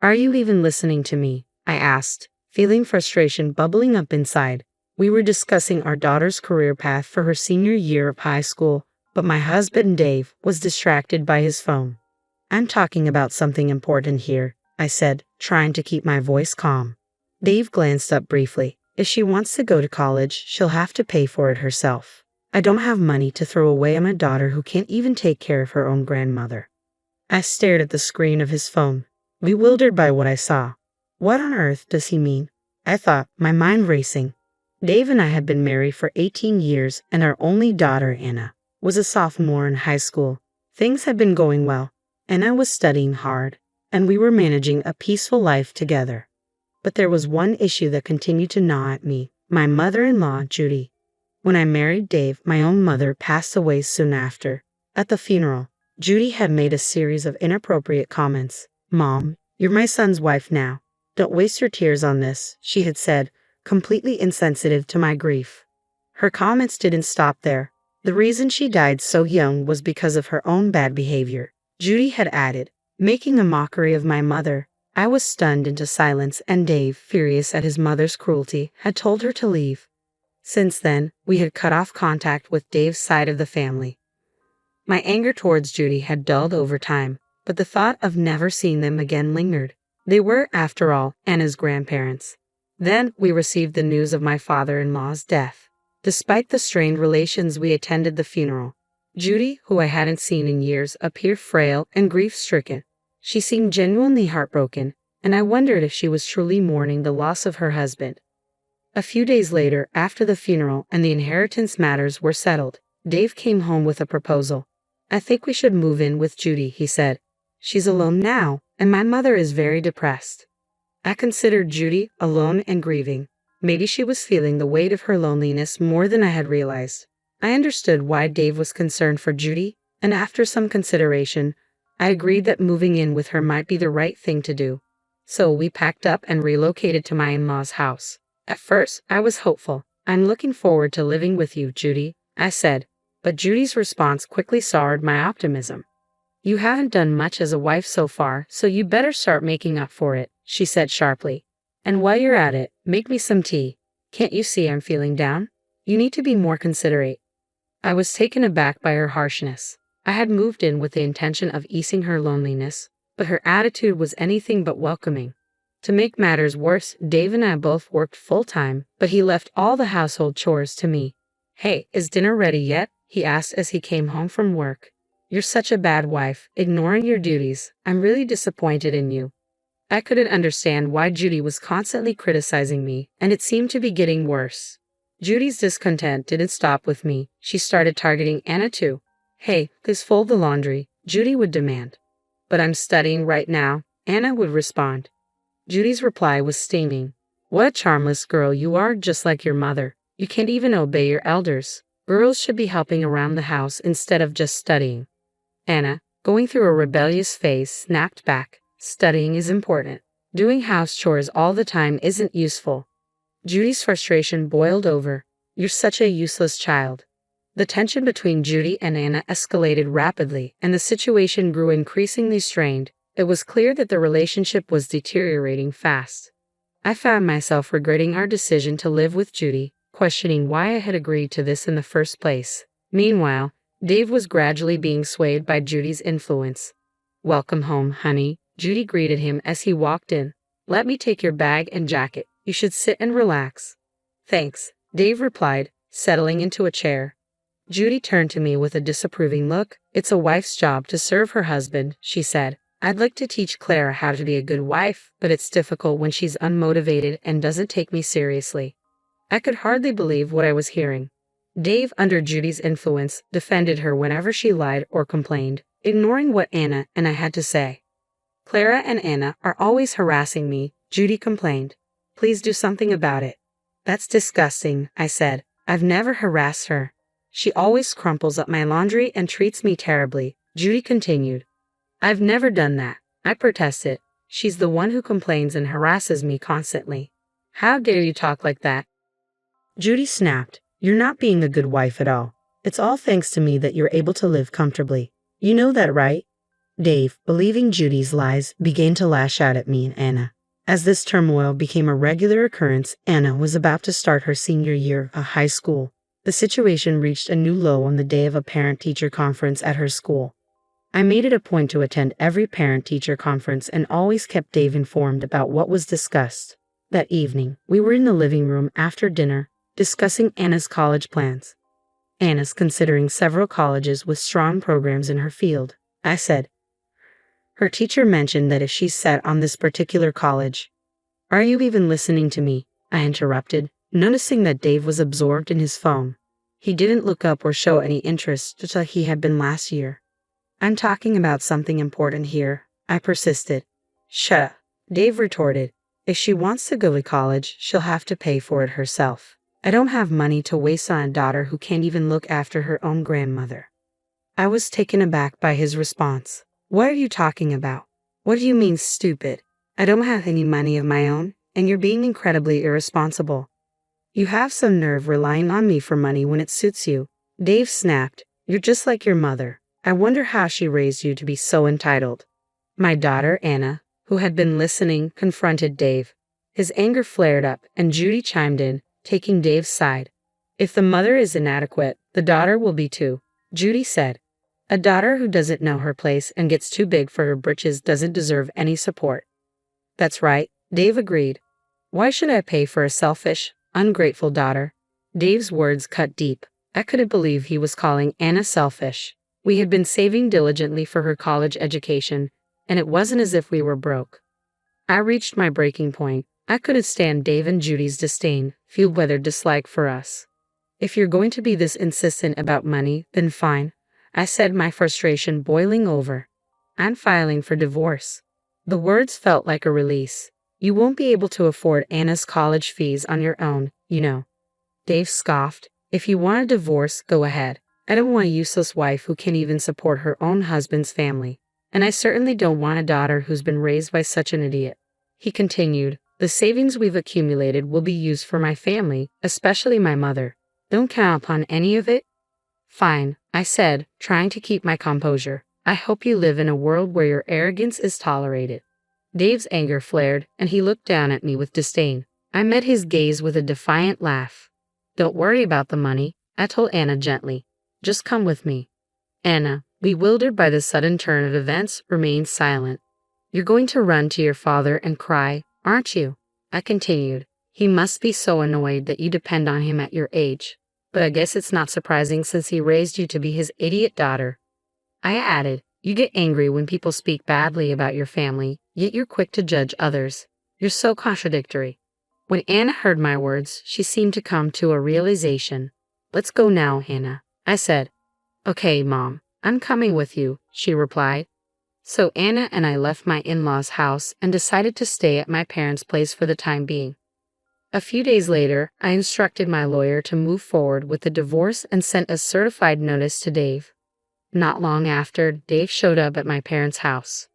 Are you even listening to me? I asked, feeling frustration bubbling up inside. We were discussing our daughter's career path for her senior year of high school, but my husband Dave was distracted by his phone. I'm talking about something important here, I said, trying to keep my voice calm. Dave glanced up briefly. If she wants to go to college, she'll have to pay for it herself. I don't have money to throw away on a daughter who can't even take care of her own grandmother. I stared at the screen of his phone, bewildered by what I saw. What on earth does he mean? I thought, my mind racing. Dave and I had been married for 18 years, and our only daughter, Anna, was a sophomore in high school. Things had been going well. Anna was studying hard, and we were managing a peaceful life together. But there was one issue that continued to gnaw at me, my mother-in-law, Judy. When I married Dave, my own mother passed away soon after. At the funeral, Judy had made a series of inappropriate comments. "Mom, you're my son's wife now. Don't waste your tears on this," she had said, completely insensitive to my grief. Her comments didn't stop there. The reason she died so young was because of her own bad behavior, Judy had added, making a mockery of my mother. I was stunned into silence, and Dave, furious at his mother's cruelty, had told her to leave. Since then, we had cut off contact with Dave's side of the family. My anger towards Judy had dulled over time, but the thought of never seeing them again lingered. They were, after all, Anna's grandparents. Then we received the news of my father-in-law's death. Despite the strained relations, we attended the funeral. Judy, who I hadn't seen in years, appeared frail and grief-stricken. She seemed genuinely heartbroken, and I wondered if she was truly mourning the loss of her husband. A few days later, after the funeral and the inheritance matters were settled, Dave came home with a proposal. "I think we should move in with Judy," he said. "She's alone now, and my mother is very depressed." I considered Judy alone and grieving. Maybe she was feeling the weight of her loneliness more than I had realized. I understood why Dave was concerned for Judy, and after some consideration, I agreed that moving in with her might be the right thing to do. So we packed up and relocated to my in-laws' house. At first, I was hopeful. "I'm looking forward to living with you, Judy," I said, but Judy's response quickly soured my optimism. "You haven't done much as a wife so far, so you better start making up for it," she said sharply. "And while you're at it, make me some tea. Can't you see I'm feeling down? You need to be more considerate." I was taken aback by her harshness. I had moved in with the intention of easing her loneliness, but her attitude was anything but welcoming. To make matters worse, Dave and I both worked full-time, but he left all the household chores to me. "Hey, is dinner ready yet?" he asked as he came home from work. "You're such a bad wife, ignoring your duties. I'm really disappointed in you." I couldn't understand why Judy was constantly criticizing me, and it seemed to be getting worse. Judy's discontent didn't stop with me. She started targeting Anna too. "Hey, please fold the laundry," Judy would demand. "But I'm studying right now," Anna would respond. Judy's reply was stinging. "What a charmless girl you are, just like your mother. You can't even obey your elders. Girls should be helping around the house instead of just studying." Anna, going through a rebellious phase, snapped back. "Studying is important. Doing house chores all the time isn't useful." Judy's frustration boiled over. "You're such a useless child." The tension between Judy and Anna escalated rapidly, and the situation grew increasingly strained. It was clear that the relationship was deteriorating fast. I found myself regretting our decision to live with Judy, questioning why I had agreed to this in the first place. Meanwhile, Dave was gradually being swayed by Judy's influence. "Welcome home, honey," Judy greeted him as he walked in. "Let me take your bag and jacket. You should sit and relax." "Thanks," Dave replied, settling into a chair. Judy turned to me with a disapproving look. "It's a wife's job to serve her husband," she said. "I'd like to teach Clara how to be a good wife, but it's difficult when she's unmotivated and doesn't take me seriously." I could hardly believe what I was hearing. Dave, under Judy's influence, defended her whenever she lied or complained, ignoring what Anna and I had to say. "Clara and Anna are always harassing me," Judy complained. "Please do something about it." "That's disgusting," I said. "I've never harassed her. She always crumples up my laundry and treats me terribly," Judy continued. "I've never done that," I protested. "She's the one who complains and harasses me constantly." "How dare you talk like that?" Judy snapped. "You're not being a good wife at all. It's all thanks to me that you're able to live comfortably. You know that, right?" Dave, believing Judy's lies, began to lash out at me and Anna. As this turmoil became a regular occurrence, Anna was about to start her senior year of high school. The situation reached a new low on the day of a parent-teacher conference at her school. I made it a point to attend every parent-teacher conference and always kept Dave informed about what was discussed. That evening, we were in the living room after dinner, discussing Anna's college plans. Anna's considering several colleges with strong programs in her field, I said. Her teacher mentioned that if she's set on this particular college. Are you even listening to me? I interrupted, noticing that Dave was absorbed in his phone. He didn't look up or show any interest, just like he had been last year. I'm talking about something important here, I persisted. Shut up, Dave retorted. If she wants to go to college, she'll have to pay for it herself. I don't have money to waste on a daughter who can't even look after her own grandmother. I was taken aback by his response. What are you talking about? What do you mean, stupid? I don't have any money of my own, and you're being incredibly irresponsible. You have some nerve relying on me for money when it suits you. Dave snapped. You're just like your mother. I wonder how she raised you to be so entitled. My daughter, Anna, who had been listening, confronted Dave. His anger flared up, and Judy chimed in, taking Dave's side. If the mother is inadequate, the daughter will be too, Judy said. A daughter who doesn't know her place and gets too big for her britches doesn't deserve any support. That's right, Dave agreed. Why should I pay for a selfish, ungrateful daughter? Dave's words cut deep. I couldn't believe he was calling Anna selfish. We had been saving diligently for her college education, and it wasn't as if we were broke. I reached my breaking point. I couldn't stand Dave and Judy's disdain, fueled by their dislike for us. If you're going to be this insistent about money, then fine, I said, my frustration boiling over. I'm filing for divorce. The words felt like a release. You won't be able to afford Anna's college fees on your own, you know. Dave scoffed. If you want a divorce, go ahead. I don't want a useless wife who can't even support her own husband's family. And I certainly don't want a daughter who's been raised by such an idiot. He continued, the savings we've accumulated will be used for my family, especially my mother. Don't count upon any of it. Fine, I said, trying to keep my composure. I hope you live in a world where your arrogance is tolerated. Dave's anger flared, and he looked down at me with disdain. I met his gaze with a defiant laugh. Don't worry about the money, I told Anna gently. Just come with me. Anna, bewildered by the sudden turn of events, remained silent. You're going to run to your father and cry, aren't you? I continued. He must be so annoyed that you depend on him at your age. But I guess it's not surprising since he raised you to be his idiot daughter. I added, you get angry when people speak badly about your family, yet you're quick to judge others. You're so contradictory. When Anna heard my words, she seemed to come to a realization. Let's go now, Hannah, I said. Okay, Mom, I'm coming with you, she replied. So Anna and I left my in-laws' house and decided to stay at my parents' place for the time being. A few days later, I instructed my lawyer to move forward with the divorce and sent a certified notice to Dave. Not long after, Dave showed up at my parents' house.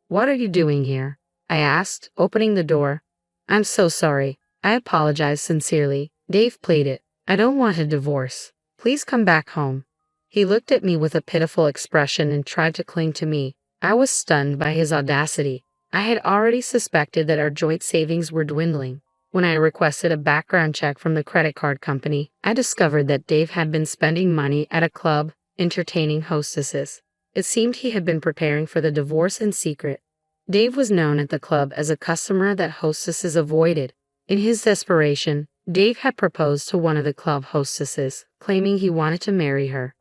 What are you doing here? I asked, opening the door. I'm so sorry. I apologize sincerely. Dave pleaded. I don't want a divorce. Please come back home. He looked at me with a pitiful expression and tried to cling to me. I was stunned by his audacity. I had already suspected that our joint savings were dwindling. When I requested a background check from the credit card company, I discovered that Dave had been spending money at a club, entertaining hostesses. It seemed he had been preparing for the divorce in secret. Dave was known at the club as a customer that hostesses avoided. In his desperation, Dave had proposed to one of the club hostesses, claiming he wanted to marry her.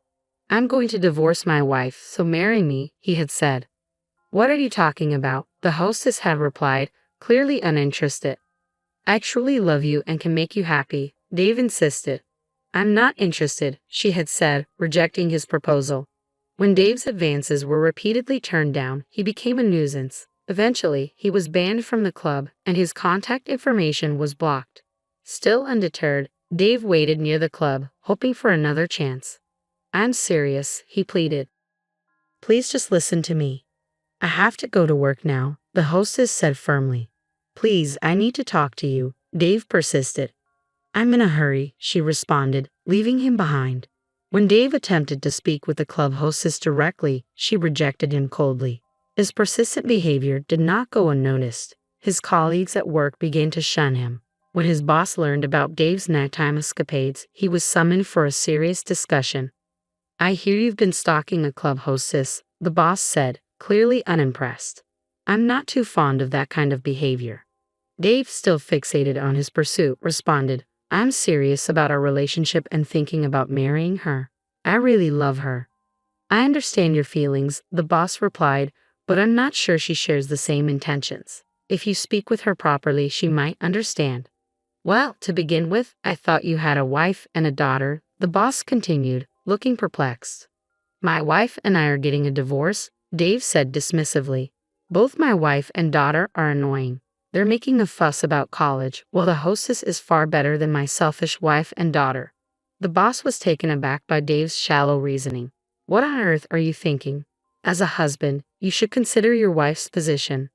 I'm going to divorce my wife, so marry me, he had said. What are you talking about? The hostess had replied, clearly uninterested. I truly love you and can make you happy, Dave insisted. I'm not interested, she had said, rejecting his proposal. When Dave's advances were repeatedly turned down, he became a nuisance. Eventually, he was banned from the club, and his contact information was blocked. Still undeterred, Dave waited near the club, hoping for another chance. I'm serious, he pleaded. Please just listen to me. I have to go to work now, the hostess said firmly. Please, I need to talk to you, Dave persisted. I'm in a hurry, she responded, leaving him behind. When Dave attempted to speak with the club hostess directly, she rejected him coldly. His persistent behavior did not go unnoticed. His colleagues at work began to shun him. When his boss learned about Dave's nighttime escapades, he was summoned for a serious discussion. "I hear you've been stalking a club hostess," the boss said, clearly unimpressed. "I'm not too fond of that kind of behavior." Dave, still fixated on his pursuit, responded, "I'm serious about our relationship and thinking about marrying her. I really love her." "I understand your feelings," the boss replied, "but I'm not sure she shares the same intentions. If you speak with her properly, she might understand." "Well, to begin with, I thought you had a wife and a daughter," the boss continued, looking perplexed. "My wife and I are getting a divorce," Dave said dismissively. "Both my wife and daughter are annoying. They're making a fuss about college, while the hostess is far better than my selfish wife and daughter." The boss was taken aback by Dave's shallow reasoning. "What on earth are you thinking? As a husband, you should consider your wife's position."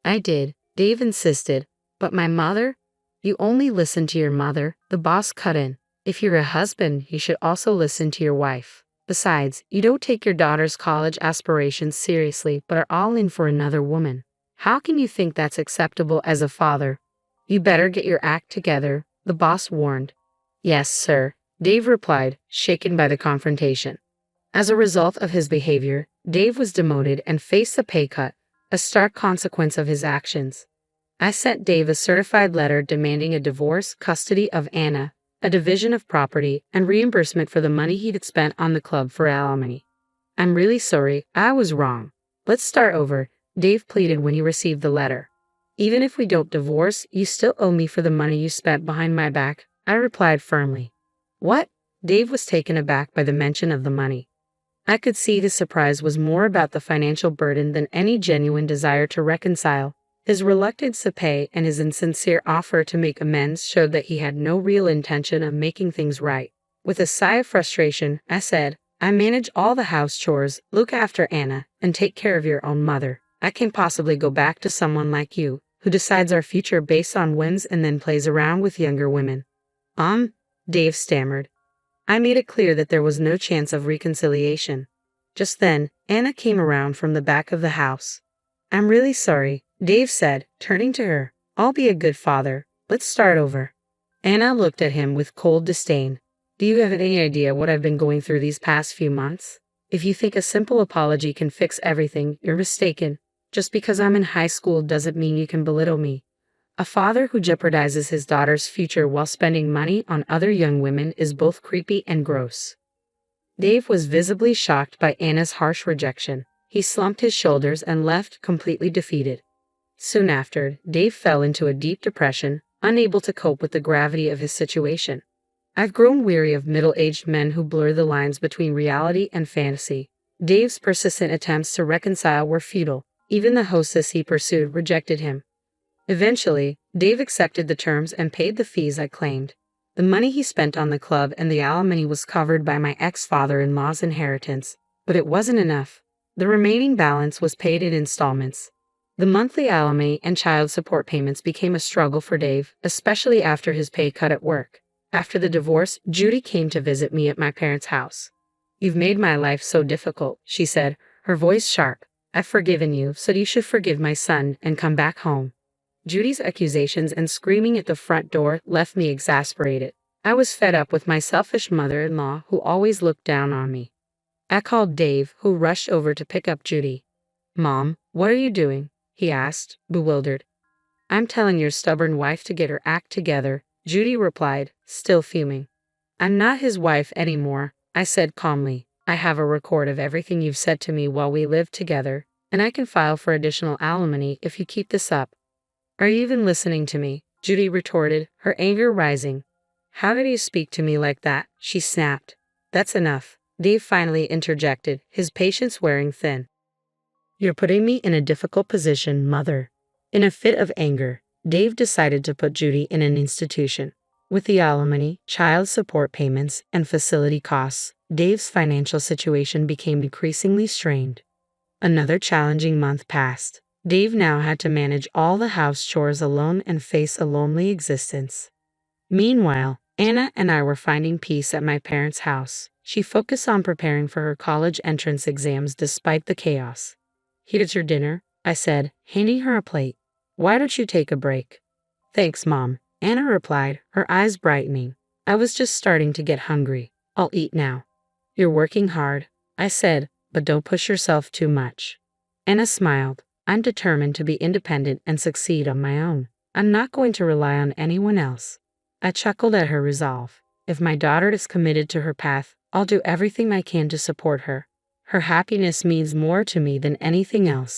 "I did," Dave insisted. "But my mother?" "You only listen to your mother," the boss cut in. "If you're a husband, you should also listen to your wife. Besides, you don't take your daughter's college aspirations seriously but are all in for another woman. How can you think that's acceptable as a father?" "You better get your act together," the boss warned. "Yes, sir," Dave replied, shaken by the confrontation. As a result of his behavior, Dave was demoted and faced a pay cut, a stark consequence of his actions. I sent Dave a certified letter demanding a divorce, custody of Anna, a division of property, and reimbursement for the money he'd spent on the club for alimony. "I'm really sorry, I was wrong. Let's start over," Dave pleaded when he received the letter. "Even if we don't divorce, you still owe me for the money you spent behind my back," I replied firmly. "What?" Dave was taken aback by the mention of the money. I could see his surprise was more about the financial burden than any genuine desire to reconcile. His reluctance to pay and his insincere offer to make amends showed that he had no real intention of making things right. With a sigh of frustration, I said, "I manage all the house chores, look after Anna, and take care of your own mother. I can't possibly go back to someone like you, who decides our future based on whims and then plays around with younger women." Dave stammered. I made it clear that there was no chance of reconciliation. Just then, Anna came around from the back of the house. "I'm really sorry," Dave said, turning to her. "I'll be a good father. Let's start over." Anna looked at him with cold disdain. "Do you have any idea what I've been going through these past few months? If you think a simple apology can fix everything, you're mistaken. Just because I'm in high school doesn't mean you can belittle me. A father who jeopardizes his daughter's future while spending money on other young women is both creepy and gross." Dave was visibly shocked by Anna's harsh rejection. He slumped his shoulders and left, completely defeated. Soon after, Dave fell into a deep depression, unable to cope with the gravity of his situation. "I've grown weary of middle-aged men who blur the lines between reality and fantasy." Dave's persistent attempts to reconcile were futile. Even the hostess he pursued rejected him. Eventually, Dave accepted the terms and paid the fees I claimed. The money he spent on the club and the alimony was covered by my ex-father-in-law's inheritance, but it wasn't enough. The remaining balance was paid in installments. The monthly alimony and child support payments became a struggle for Dave, especially after his pay cut at work. After the divorce, Judy came to visit me at my parents' house. "You've made my life so difficult," she said, her voice sharp. "I've forgiven you, so you should forgive my son and come back home." Judy's accusations and screaming at the front door left me exasperated. I was fed up with my selfish mother-in-law who always looked down on me. I called Dave, who rushed over to pick up Judy. "Mom, what are you doing?" he asked, bewildered. "I'm telling your stubborn wife to get her act together," Judy replied, still fuming. "I'm not his wife anymore," I said calmly. "I have a record of everything you've said to me while we lived together, and I can file for additional alimony if you keep this up." "Are you even listening to me?" Judy retorted, her anger rising. "How did you speak to me like that?" she snapped. "That's enough," Dave finally interjected, his patience wearing thin. "You're putting me in a difficult position, Mother." In a fit of anger, Dave decided to put Judy in an institution. With the alimony, child support payments, and facility costs, Dave's financial situation became increasingly strained. Another challenging month passed. Dave now had to manage all the house chores alone and face a lonely existence. Meanwhile, Anna and I were finding peace at my parents' house. She focused on preparing for her college entrance exams despite the chaos. Here's your dinner, I said, handing her a plate. Why don't you take a break? Thanks, Mom, Anna replied, her eyes brightening. I was just starting to get hungry. I'll eat now. You're working hard, I said, but don't push yourself too much. Anna smiled. I'm determined to be independent and succeed on my own. I'm not going to rely on anyone else. I chuckled at her resolve. If my daughter is committed to her path, I'll do everything I can to support her. Her happiness means more to me than anything else.